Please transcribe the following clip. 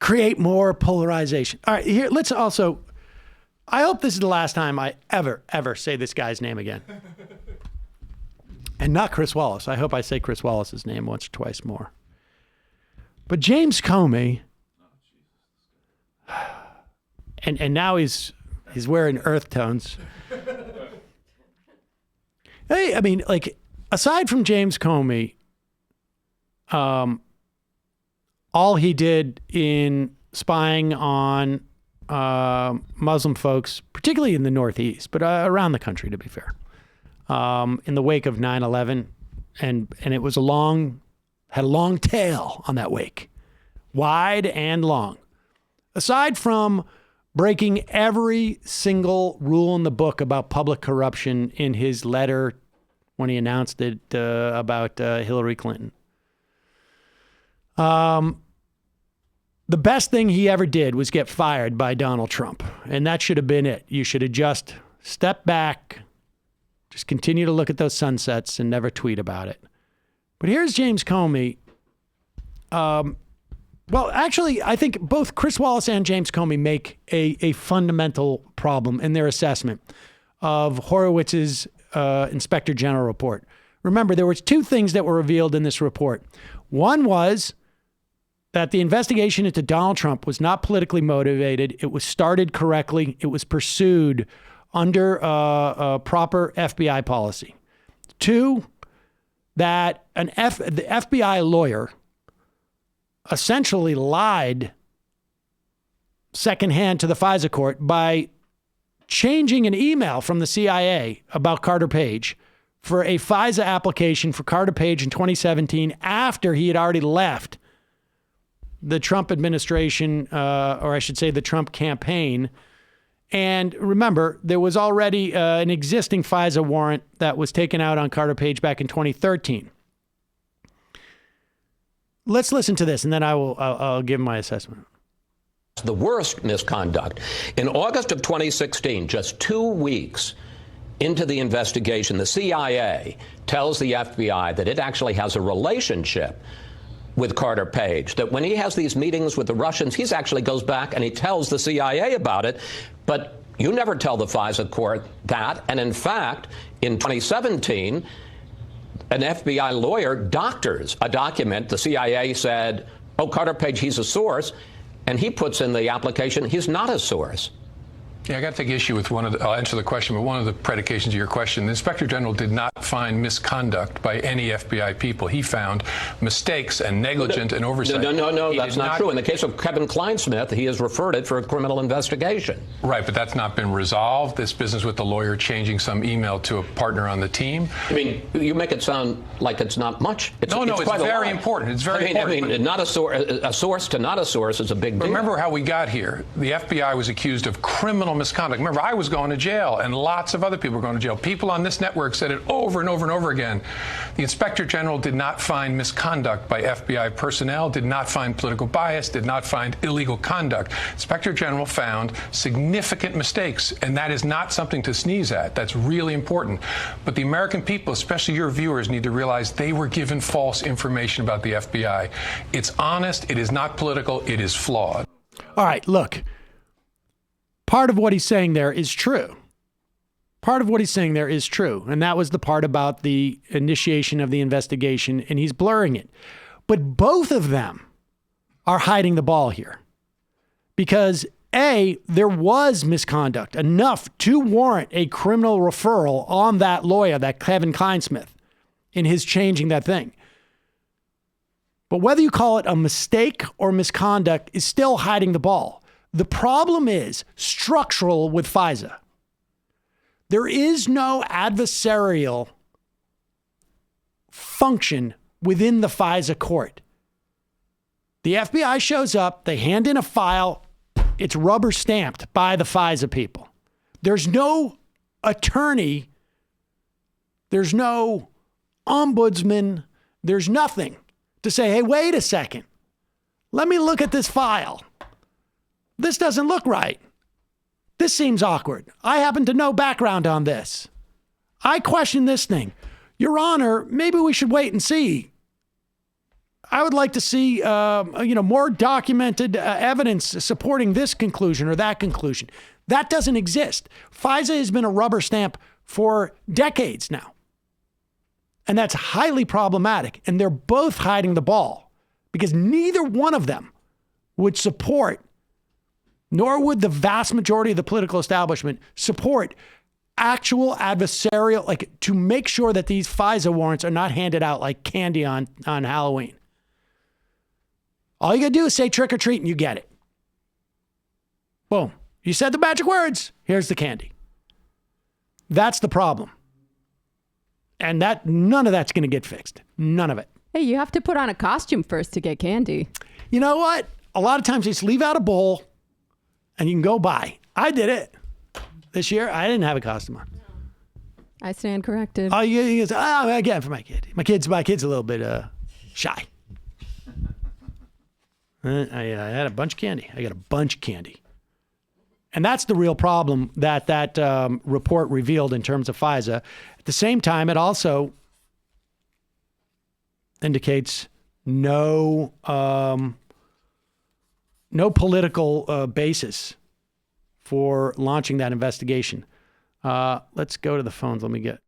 create more polarization. All right, here, let's also, I hope this is the last time I ever say this guy's name again. And not Chris Wallace. I hope I say Chris Wallace's name once or twice more. But James Comey, and now he's wearing earth tones. Hey, I mean, like, aside from James Comey, all he did in spying on Muslim folks, particularly in the Northeast, but around the country, to be fair, in the wake of 9/11, and it was had a long tail on that wake, wide and long. Aside from breaking every single rule in the book about public corruption in his letter when he announced it about Hillary Clinton. The best thing he ever did was get fired by Donald Trump. And that should have been it. You should have just stepped back, just continue to look at those sunsets and never tweet about it. But here's James Comey. Well, actually, I think both Chris Wallace and James Comey make a fundamental problem in their assessment of Horowitz's Inspector General report. Remember, there were two things that were revealed in this report. One was that the investigation into Donald Trump was not politically motivated. It was started correctly. It was pursued under a proper FBI policy. Two, that the FBI lawyer essentially lied secondhand to the FISA court by changing an email from the CIA about Carter Page for a FISA application for Carter Page in 2017 after he had already left the Trump administration, or I should say the Trump campaign. And remember, there was already an existing FISA warrant that was taken out on Carter Page back in 2013. Let's listen to this, and then I'll give my assessment. The worst misconduct. In August of 2016, just 2 weeks into the investigation, the CIA tells the FBI that it actually has a relationship with Carter Page, that when he has these meetings with the Russians, he actually goes back and he tells the CIA about it. But you never tell the FISA court that. And in fact, in 2017, an FBI lawyer doctors a document. The CIA said, oh, Carter Page, he's a source. And he puts in the application, he's not a source. Yeah, I got to take issue with I'll answer the question, but one of the predications of your question, the Inspector General did not find misconduct by any FBI people. He found mistakes and negligence and oversight. No, that's not true. In the case of Kevin Kleinsmith, he has referred it for a criminal investigation. Right, but that's not been resolved. This business with the lawyer changing some email to a partner on the team. I mean, you make it sound like it's not much. It's very important. It's very important. I mean, not a source to not a source is a big deal. Remember how we got here. The FBI was accused of criminal misconduct. Remember, I was going to jail, and lots of other people were going to jail. People on this network said it over and over and over again. The Inspector General did not find misconduct by FBI personnel, did not find political bias, did not find illegal conduct. Inspector General found significant mistakes, and that is not something to sneeze at. That's really important. But the American people, especially your viewers, need to realize they were given false information about the FBI. It's honest, it is not political, it is flawed. All right, look. Part of what he's saying there is true. And that was the part about the initiation of the investigation, and he's blurring it. But both of them are hiding the ball here. Because A, there was misconduct, enough to warrant a criminal referral on that lawyer, that Kevin Kleinsmith, in his changing that thing. But whether you call it a mistake or misconduct is still hiding the ball. The problem is structural with FISA. There is no adversarial function within the FISA court. The FBI shows up, they hand in a file, it's rubber stamped by the FISA people. There's no attorney, there's no ombudsman, there's nothing to say, hey, wait a second, let me look at this file. This doesn't look right. This seems awkward. I happen to know background on this. I question this thing. Your Honor, maybe we should wait and see. I would like to see, more documented evidence supporting this conclusion or that conclusion. That doesn't exist. FISA has been a rubber stamp for decades now. And that's highly problematic. And they're both hiding the ball because neither one of them would support, nor would the vast majority of the political establishment support actual adversarial, like to make sure that these FISA warrants are not handed out like candy on Halloween. All you got to do is say trick or treat and you get it. Boom. You said the magic words. Here's the candy. That's the problem. And none of that's going to get fixed. None of it. Hey, you have to put on a costume first to get candy. You know what? A lot of times you just leave out a bowl and you can go buy. I did it this year. I didn't have a costume on. I stand corrected. Oh, again, for my kid. My kid's a little bit shy. I had a bunch of candy. I got a bunch of candy. And that's the real problem that report revealed in terms of FISA. At the same time, it also indicates no political basis for launching that investigation. Let's go to the phones. Let me get